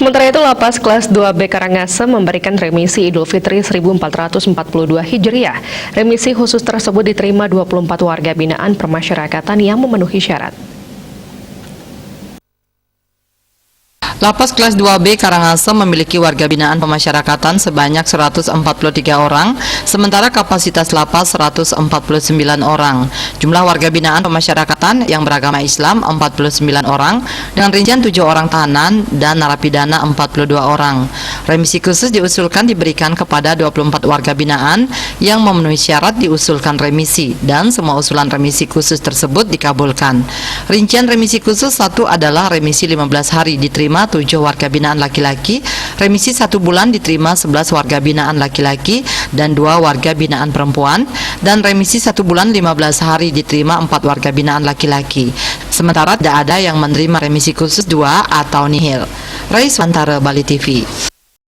Sementara itu, Lapas Kelas 2B Karangasem memberikan remisi Idul Fitri 1442 Hijriah. Remisi khusus tersebut diterima 24 warga binaan permasyarakatan yang memenuhi syarat. Lapas Kelas 2B Karangasem memiliki warga binaan pemasyarakatan sebanyak 143 orang, sementara kapasitas lapas 149 orang. Jumlah warga binaan pemasyarakatan yang beragama Islam 49 orang, dengan rincian 7 orang tahanan dan narapidana 42 orang. Remisi khusus diusulkan diberikan kepada 24 warga binaan yang memenuhi syarat diusulkan remisi, dan semua usulan remisi khusus tersebut dikabulkan. Rincian remisi khusus 1 adalah remisi 15 hari diterima 7 warga binaan laki-laki, remisi 1 bulan diterima 11 warga binaan laki-laki dan 2 warga binaan perempuan, dan remisi 1 bulan 15 hari diterima 4 warga binaan laki-laki. Sementara tidak ada yang menerima remisi khusus 2 atau nihil. Rais Wantara, Bali TV.